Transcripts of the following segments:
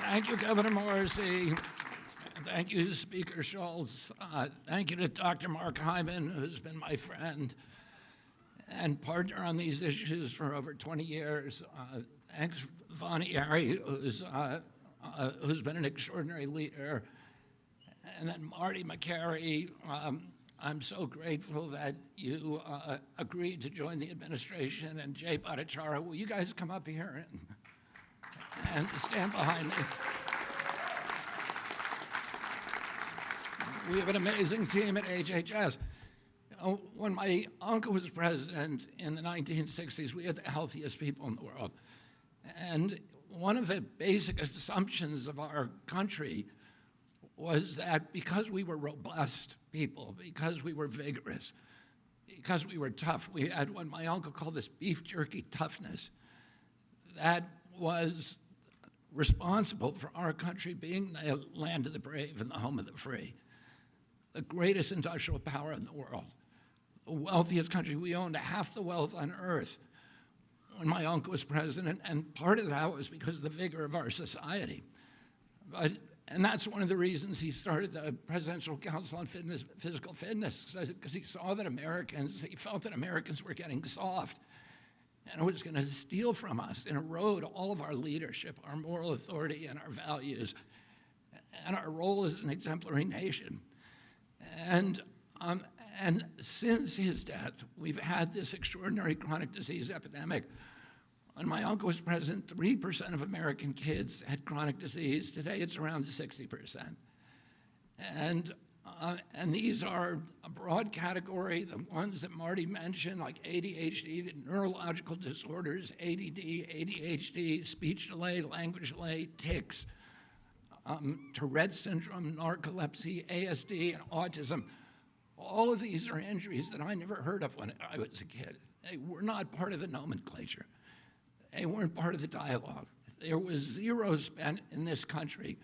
Thank you, Governor Morrissey. Thank you, Speaker Schultz. Thank you to Dr. Mark Hyman, who's been my friend and partner on these issues for over 20 years. Thanks, Vonnie Yari, who's been an extraordinary leader. And then Marty McCary, I'm so grateful that you agreed to join the administration. And Jay Bhattacharya, will you guys come up here and stand behind me? We have an amazing team at HHS. When my uncle was president in the 1960s, we had the healthiest people in the world. And one of the basic assumptions of our country was that because we were robust people, because we were vigorous, because we were tough, we had what my uncle called this beef jerky toughness that was responsible for our country being the land of the brave and the home of the free, the greatest industrial power in the world, the wealthiest country. We owned half the wealth on earth when my uncle was president, and part of that was because of the vigor of our society. And that's one of the reasons he started the Presidential Council on Physical Fitness, because he saw that he felt that Americans were getting soft, and it was going to steal from us and erode all of our leadership, our moral authority, and our values, and our role as an exemplary nation. And since his death, we've had this extraordinary chronic disease epidemic. When my uncle was president, 3% of American kids had chronic disease. Today, it's around 60%. And these are a broad category, the ones that Marty mentioned, like ADHD, the neurological disorders, ADD, ADHD, speech delay, language delay, tics, Tourette syndrome, narcolepsy, ASD, and autism. All of these are injuries that I never heard of when I was a kid. They were not part of the nomenclature. They weren't part of the dialogue. There was zero spent in this country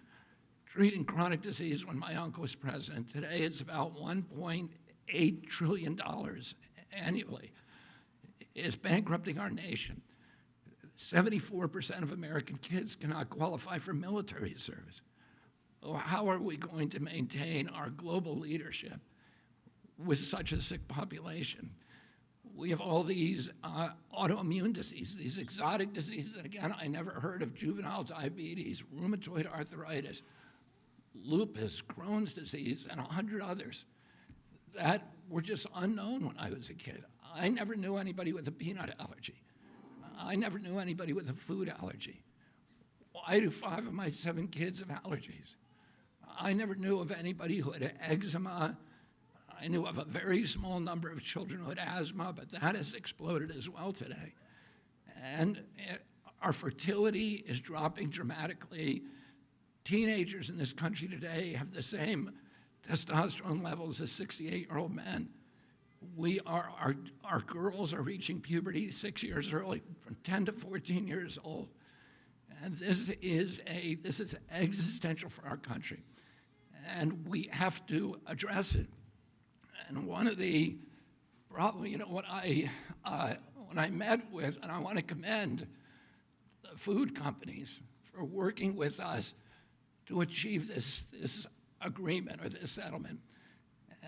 treating chronic disease when my uncle was president. Today, it's about $1.8 trillion annually. It's bankrupting our nation. 74% of American kids cannot qualify for military service. How are we going to maintain our global leadership with such a sick population? We have all these autoimmune diseases, these exotic diseases, and again, I never heard of: juvenile diabetes, rheumatoid arthritis, lupus, Crohn's disease, and 100 others that were just unknown when I was a kid. I never knew anybody with a peanut allergy. I never knew anybody with a food allergy. Why do 5 of my 7 kids have allergies? I never knew of anybody who had eczema. I knew of a very small number of children who had asthma, but that has exploded as well today. And our fertility is dropping dramatically. Teenagers in this country today have the same testosterone levels as 68-year-old men. Our girls are reaching puberty 6 years early, from 10 to 14 years old. And this is existential for our country. And we have to address it. And one of the probably, when I met with, and I want to commend the food companies for working with us to achieve this agreement or this settlement.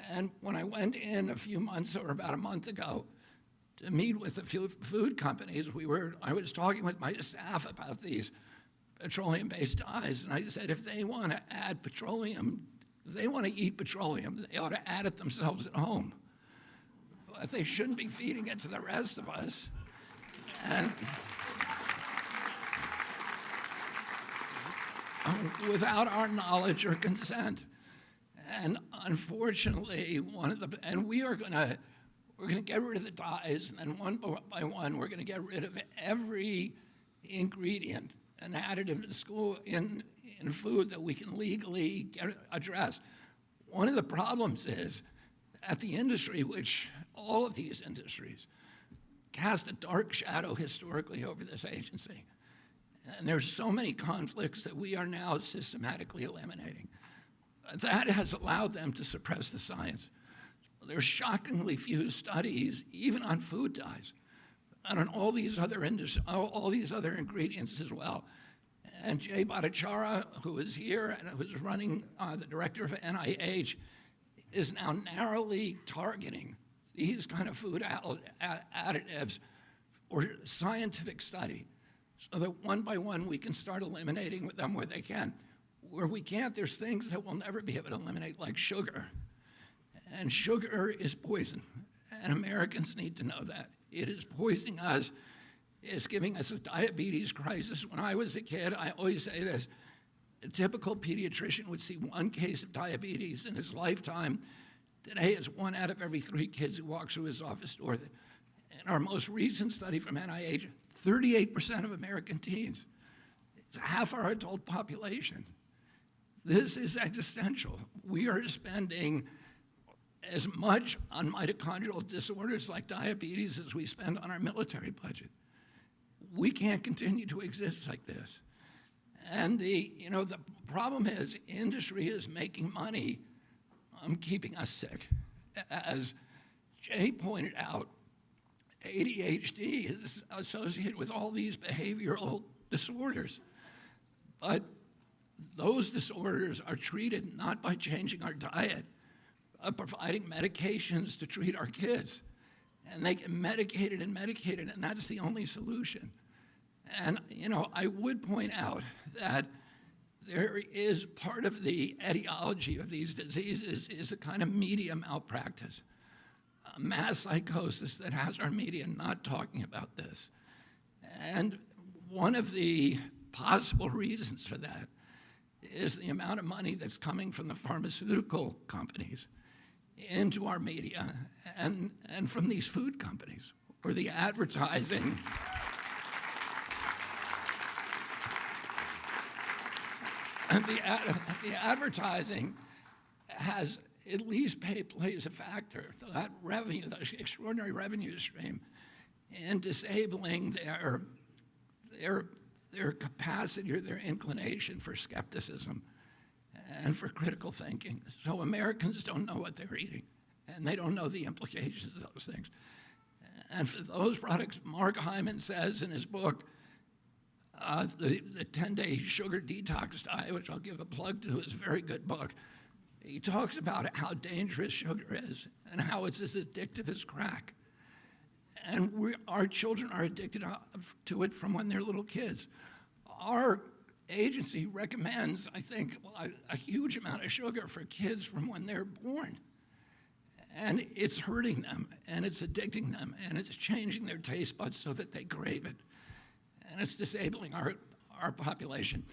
And when I went in a few months or about a month ago to meet with a few food companies, I was talking with my staff about these petroleum-based dyes, and I said, if they want to add petroleum, if they want to eat petroleum, they ought to add it themselves at home. But they shouldn't be feeding it to the rest of us. And without our knowledge or consent. And unfortunately, we're going to get rid of the dyes, and then one by one, we're going to get rid of every ingredient and additive in food that we can legally address. One of the problems is that the industry, which all of these industries, cast a dark shadow historically over this agency. And there's so many conflicts that we are now systematically eliminating. That has allowed them to suppress the science. There's shockingly few studies, even on food dyes, and on all these other ingredients as well. And Jay Bhattacharya, who is here and who's running the director of NIH, is now narrowly targeting these kind of food additives for scientific study, so that one by one we can start eliminating them where they can. Where we can't, there's things that we'll never be able to eliminate, like sugar. And sugar is poison, and Americans need to know that. It is poisoning us. It's giving us a diabetes crisis. When I was a kid, I always say this, a typical pediatrician would see one case of diabetes in his lifetime. Today, it's 1 out of every 3 kids who walks through his office door. In our most recent study from NIH, 38% of American teens, half our adult population. This is existential. We are spending as much on mitochondrial disorders like diabetes as we spend on our military budget. We can't continue to exist like this. And the problem is industry is making money keeping us sick. As Jay pointed out, ADHD is associated with all these behavioral disorders. But those disorders are treated not by changing our diet, but providing medications to treat our kids. And they get medicated, and that's the only solution. And, I would point out that there is part of the etiology of these diseases is a kind of media malpractice, a mass psychosis that has our media not talking about this. And one of the possible reasons for that is the amount of money that's coming from the pharmaceutical companies into our media and from these food companies, where the advertising the advertising has at least plays a factor. So that revenue, that extraordinary revenue stream, in disabling their capacity or their inclination for skepticism and for critical thinking. So Americans don't know what they're eating, and they don't know the implications of those things. And for those products, Mark Hyman says in his book, the 10-day sugar detox diet, which I'll give a plug to, is a very good book. He talks about how dangerous sugar is and how it's as addictive as crack. And our children are addicted to it from when they're little kids. Our agency recommends, I think, a huge amount of sugar for kids from when they're born. And it's hurting them, and it's addicting them, and it's changing their taste buds so that they crave it. And it's disabling our population.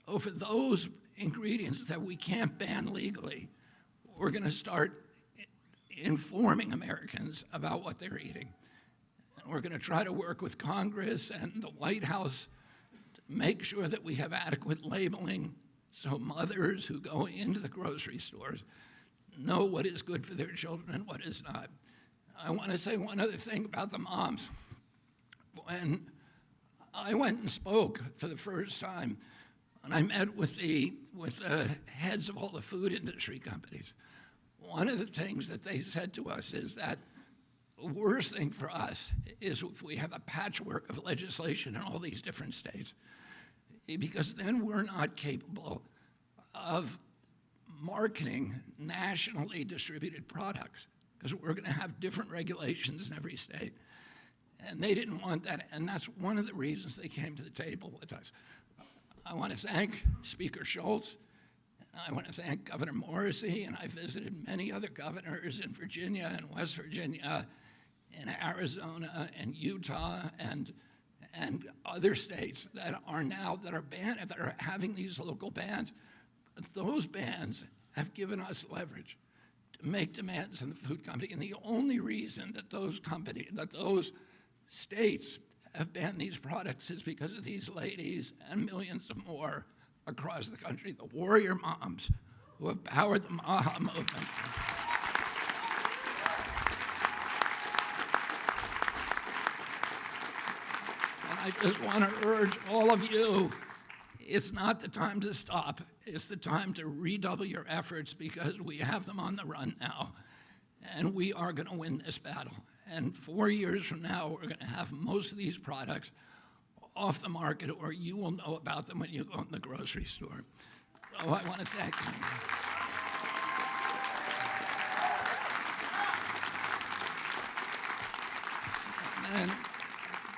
So for those ingredients that we can't ban legally, we're going to start informing Americans about what they're eating. And we're going to try to work with Congress and the White House to make sure that we have adequate labeling so mothers who go into the grocery stores know what is good for their children and what is not. I want to say one other thing about the moms. When I went and spoke for the first time, and I met with the heads of all the food industry companies. One of the things that they said to us is that the worst thing for us is if we have a patchwork of legislation in all these different states, because then we're not capable of marketing nationally distributed products, because we're going to have different regulations in every state. And they didn't want that, and that's one of the reasons they came to the table with us. I want to thank Speaker Schultz. I want to thank Governor Morrissey, and I visited many other governors in Virginia and West Virginia, in Arizona and Utah and other states that are having these local bans. But those bans have given us leverage to make demands on the food company, and the only reason that those states have banned these products is because of these ladies and millions of more across the country, the warrior moms who have powered the MAHA movement. And I just want to urge all of you, it's not the time to stop. It's the time to redouble your efforts, because we have them on the run now, and we are going to win this battle. And 4 years from now, we're going to have most of these products off the market, or you will know about them when you go in the grocery store. So I want to thank you. And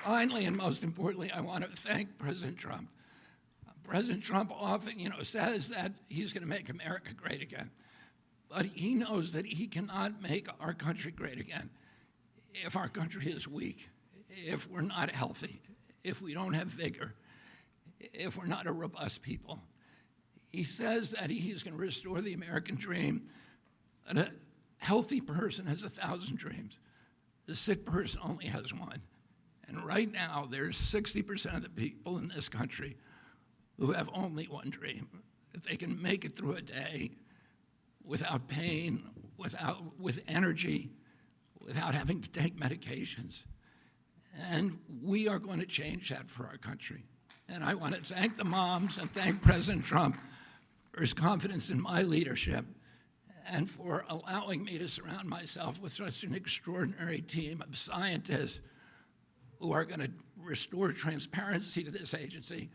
finally, and most importantly, I want to thank President Trump. President Trump often, says that he's going to make America great again. But he knows that he cannot make our country great again if our country is weak, if we're not healthy, if we don't have vigor, if we're not a robust people. He says that he's going to restore the American dream. And a healthy person has 1,000 dreams. The sick person only has one. And right now, there's 60% of the people in this country who have only one dream, that they can make it through a day without pain, with energy, without having to take medications. And we are going to change that for our country. And I want to thank the moms and thank President Trump for his confidence in my leadership and for allowing me to surround myself with such an extraordinary team of scientists who are going to restore transparency to this agency.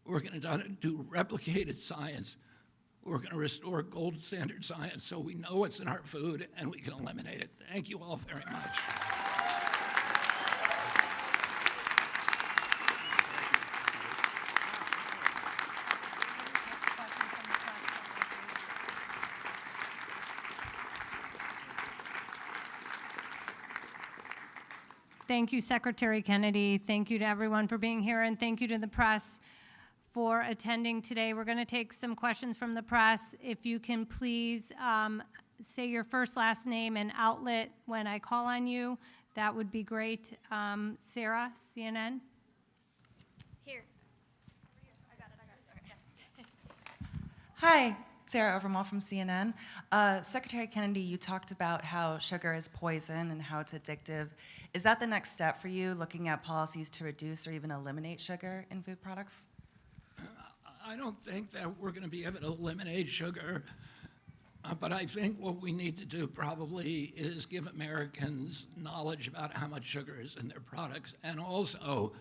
We're going to do replicated science. We're going to restore gold standard science so we know what's in our food and we can eliminate it. Thank you all very much. Thank you, Secretary Kennedy. Thank you to everyone for being here, and thank you to the press for attending today. We're going to take some questions from the press. If you can please say your first, last name, and outlet when I call on you, that would be great. Sarah, CNN. Here. I got it. Okay. Hi, Sarah Overmall from CNN. Secretary Kennedy, you talked about how sugar is poison and how it's addictive. Is that the next step for you, looking at policies to reduce or even eliminate sugar in food products? I don't think that we're going to be able to eliminate sugar, but I think what we need to do probably is give Americans knowledge about how much sugar is in their products, and also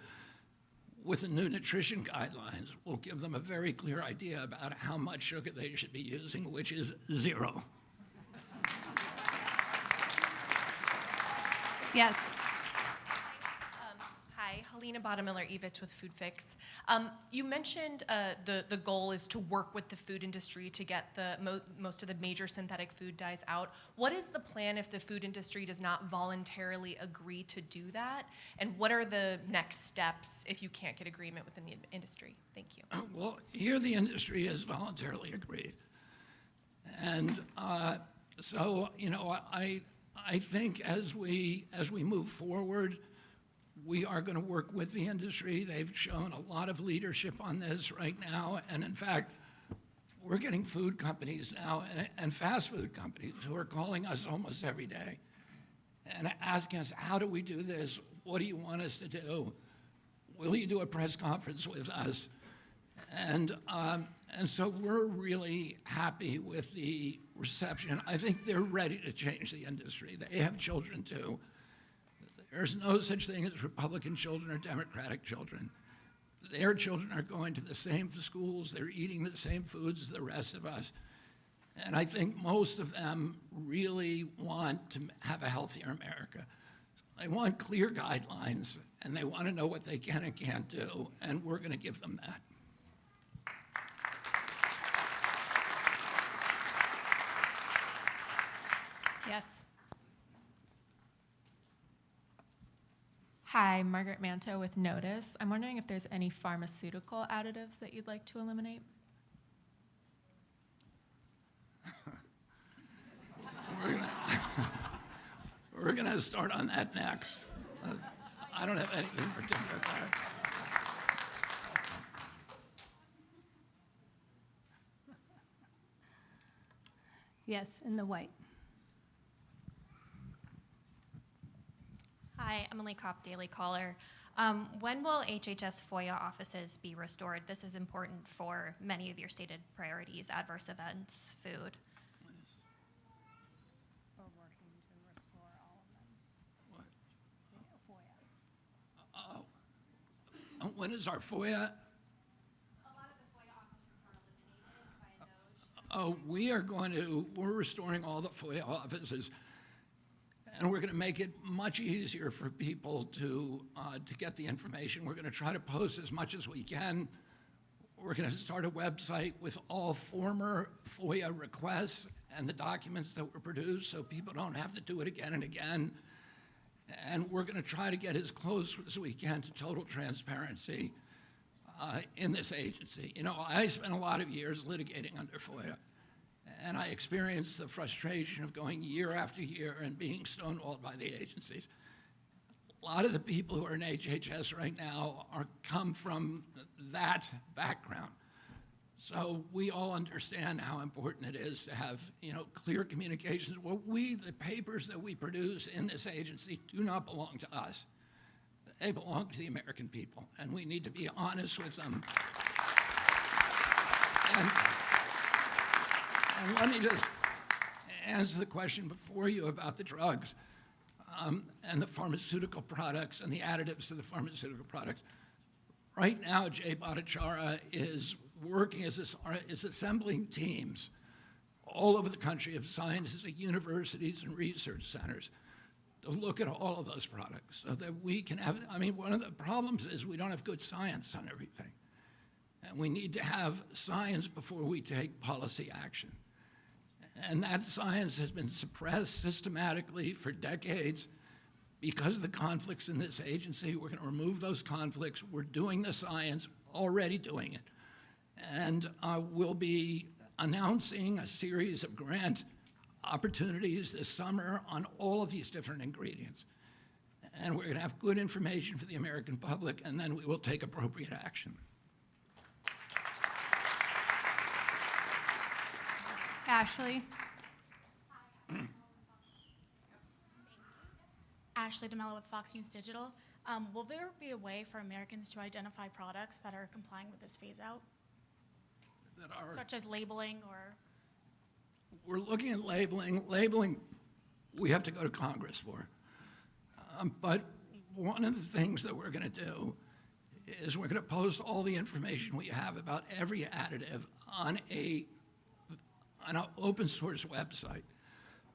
with the new nutrition guidelines, we'll give them a very clear idea about how much sugar they should be using, which is 0. Yes. Hi, Helena Bottomiller-Evich with Food Fix. You mentioned the goal is to work with the food industry to get most of the major synthetic food dyes out. What is the plan if the food industry does not voluntarily agree to do that? And what are the next steps if you can't get agreement within the industry? Thank you. Well, here the industry has voluntarily agreed. And so, I think as we move forward, we are going to work with the industry. They've shown a lot of leadership on this right now. And in fact, we're getting food companies now and fast food companies who are calling us almost every day and asking us, how do we do this? What do you want us to do? Will you do a press conference with us? And so we're really happy with the reception. I think they're ready to change the industry. They have children too. There's no such thing as Republican children or Democratic children. Their children are going to the same schools, they're eating the same foods as the rest of us. And I think most of them really want to have a healthier America. They want clear guidelines, and they want to know what they can and can't do, and we're going to give them that. Yes. Hi, Margaret Manto with Notice. I'm wondering if there's any pharmaceutical additives that you'd like to eliminate? We're gonna start on that next. I don't have anything particular there. Yes, in the white. Hi, Emily Kopp, Daily Caller. When will HHS FOIA offices be restored? This is important for many of your stated priorities, adverse events, food. We're working to restore all of them. What? FOIA. When is our FOIA? Oh, we're restoring all the FOIA offices, and we're going to make it much easier for people to get the information. We're going to try to post as much as we can. We're going to start a website with all former FOIA requests and the documents that were produced so people don't have to do it again and again. And we're going to try to get as close as we can to total transparency in this agency. You know, I spent a lot of years litigating under FOIA, and I experienced the frustration of going year after year and being stonewalled by the agencies. A lot of the people who are in HHS right now come from that background. So we all understand how important it is to have, you know, clear communications. Well, the papers that we produce in this agency do not belong to us. They belong to the American people, and we need to be honest with them. And let me just answer the question before you about the drugs and the pharmaceutical products and the additives to the pharmaceutical products. Right now, Jay Bhattacharya is working is assembling teams all over the country of scientists at universities and research centers to look at all of those products so that we can have, I mean, one of the problems is we don't have good science on everything. And we need to have science before we take policy action. And that science has been suppressed systematically for decades because of the conflicts in this agency. We're going to remove those conflicts. We're doing the science, already doing it. And we'll be announcing a series of grant opportunities this summer on all of these different ingredients. And we're going to have good information for the American public, and then we will take appropriate action. Ashley? Ashley DeMello with Fox News Digital. Will there be a way for Americans to identify products that are complying with this phase-out? Such as labeling or? We're looking at labeling. Labeling, we have to go to Congress for. But one of the things that we're going to do is we're going to post all the information we have about every additive on an open source website.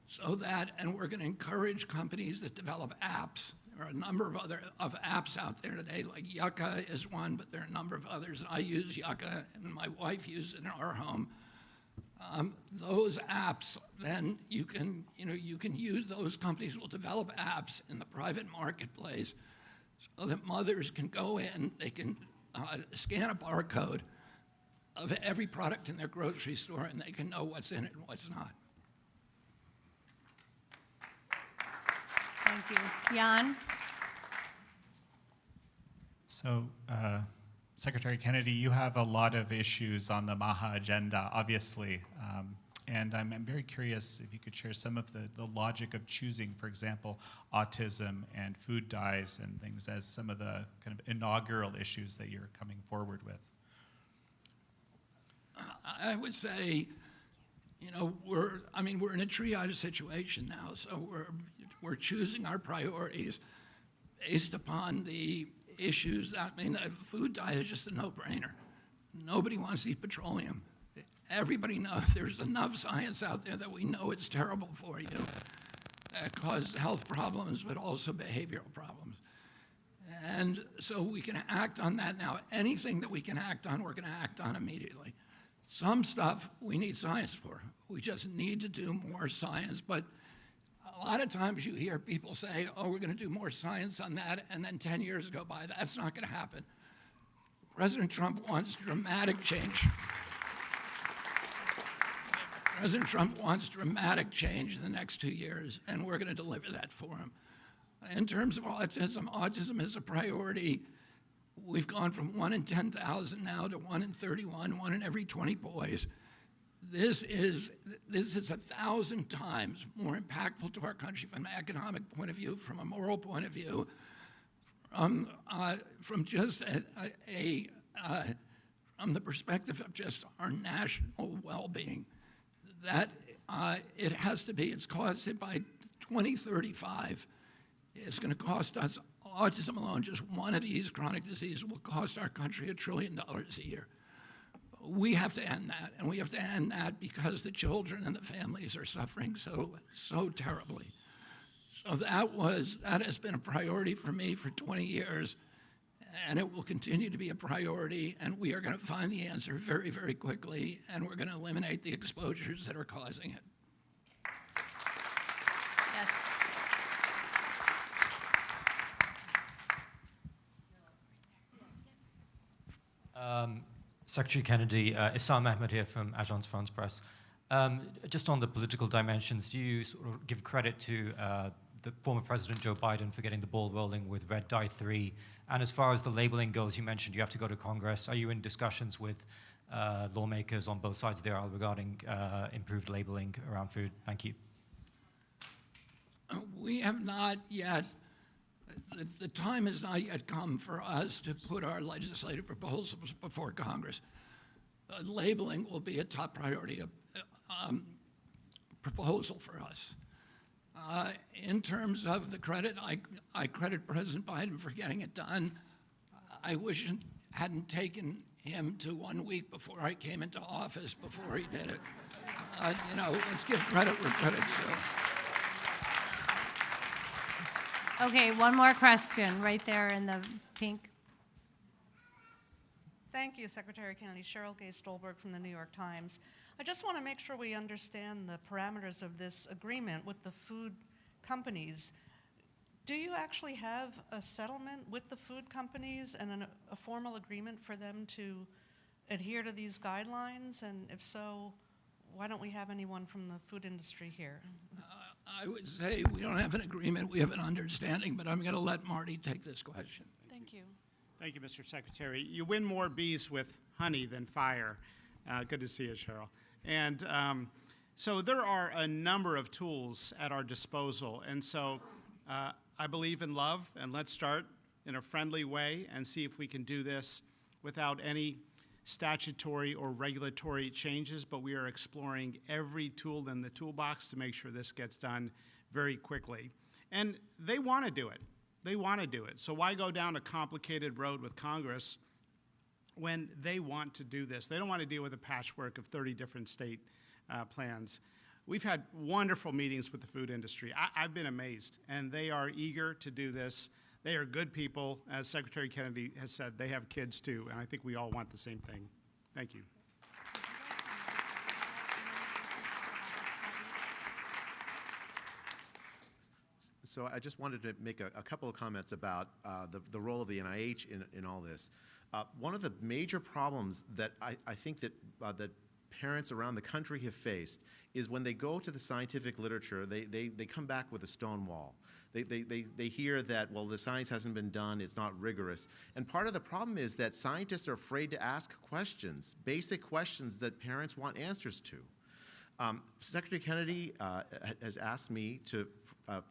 So that, and we're going to encourage companies that develop apps. There are a number of other apps out there today, like Yucca is one, but there are a number of others. I use Yucca, and my wife uses it in our home. Those apps, then you can use, those companies will develop apps in the private marketplace so that mothers can go in, they can scan a barcode of every product in their grocery store, and they can know what's in it and what's not. Thank you. Jan? So, Secretary Kennedy, you have a lot of issues on the MAHA agenda, obviously, and I'm very curious if you could share some of the logic of choosing, for example, autism and food dyes and things as some of the kind of inaugural issues that you're coming forward with. I would say, you know, we're in a triage situation now, so we're choosing our priorities based upon the issues. Food dye is just a no-brainer. Nobody wants to eat petroleum. Everybody knows there's enough science out there that we know it's terrible for you. That causes health problems, but also behavioral problems. And so we can act on that now. Anything that we can act on, we're going to act on immediately. Some stuff we need science for. We just need to do more science. But a lot of times you hear people say, oh, we're going to do more science on that, and then 10 years go by. That's not going to happen. President Trump wants dramatic change. President Trump wants dramatic change in the next 2 years, and we're going to deliver that for him. In terms of autism is a priority. We've gone from 1 in 10,000 now to 1 in 31, 1 in every 20 boys. This is 1,000 times more impactful to our country from an economic point of view, from a moral point of view, from just from the perspective of just our national well-being. That it has to be. It's costed by 2035. It's going to cost us autism alone, just one of these chronic diseases, will cost our country $1 trillion a year. We have to end that, and we have to end that because the children and the families are suffering so terribly. So that has been a priority for me for 20 years, and it will continue to be a priority, and we are going to find the answer very, very quickly, and we're going to eliminate the exposures that are causing it. Yes. Secretary Kennedy, Issam Ahmed here from Agence France Presse. Just on the political dimensions, do you sort of give credit to the former President Joe Biden for getting the ball rolling with Red Dye 3? And as far as the labeling goes, you mentioned you have to go to Congress. Are you in discussions with lawmakers on both sides of the aisle regarding improved labeling around food? Thank you. We have not yet. The time has not yet come for us to put our legislative proposals before Congress. Labeling will be a top priority proposal for us. In terms of the credit, I credit President Biden for getting it done. I wish it hadn't taken him to 1 week before I came into office before he did it. Let's give credit where credit's due. Okay, one more question right there in the pink. Thank you, Secretary Kennedy. Cheryl Gay Stolberg from the New York Times. I just want to make sure we understand the parameters of this agreement with the food companies. Do you actually have a settlement with the food companies and a formal agreement for them to adhere to these guidelines? And if so, why don't we have anyone from the food industry here? I would say we don't have an agreement, we have an understanding, but I'm going to let Marty take this question. Thank you. Thank you, Mr. Secretary. You win more bees with honey than fire. Good to see you, Cheryl. And so there are a number of tools at our disposal. And so I believe in love, and let's start in a friendly way and see if we can do this without any statutory or regulatory changes, but we are exploring every tool in the toolbox to make sure this gets done very quickly. And they want to do it. They want to do it. So why go down a complicated road with Congress when they want to do this? They don't want to deal with a patchwork of 30 different state plans. We've had wonderful meetings with the food industry. I've been amazed, and they are eager to do this. They are good people. As Secretary Kennedy has said, they have kids too, and I think we all want the same thing. Thank you. So I just wanted to make a couple of comments about the role of the NIH in all this. One of the major problems that I think that parents around the country have faced is when they go to the scientific literature, they come back with a stone wall. They hear that, well, the science hasn't been done, it's not rigorous. And part of the problem is that scientists are afraid to ask questions, basic questions that parents want answers to. Secretary Kennedy has asked me to,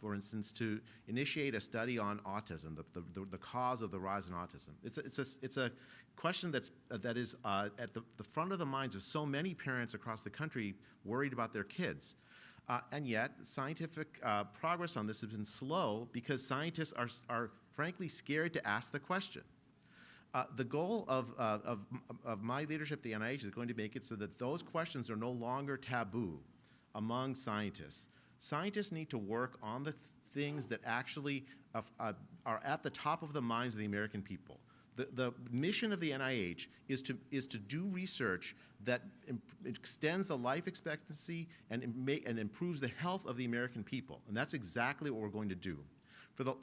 for instance, to initiate a study on autism, the cause of the rise in autism. It's a question that is at the front of the minds of so many parents across the country worried about their kids. And yet, scientific progress on this has been slow because scientists are frankly scared to ask the question. The goal of my leadership at the NIH is going to make it so that those questions are no longer taboo among scientists. Scientists need to work on the things that actually are at the top of the minds of the American people. The mission of the NIH is to do research that extends the life expectancy and improves the health of the American people. And that's exactly what we're going to do.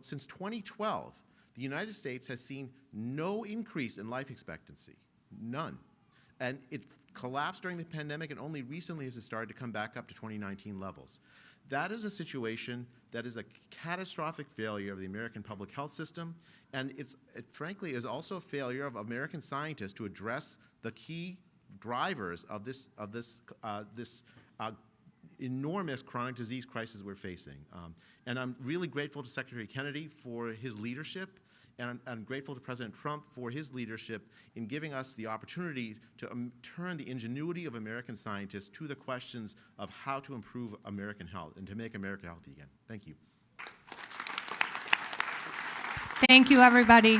Since 2012, the United States has seen no increase in life expectancy, none. And it collapsed during the pandemic, and only recently has it started to come back up to 2019 levels. That is a situation that is a catastrophic failure of the American public health system, and it frankly is also a failure of American scientists to address the key drivers of this enormous chronic disease crisis we're facing. And I'm really grateful to Secretary Kennedy for his leadership, and I'm grateful to President Trump for his leadership in giving us the opportunity to turn the ingenuity of American scientists to the questions of how to improve American health and to make America healthy again. Thank you. Thank you, everybody.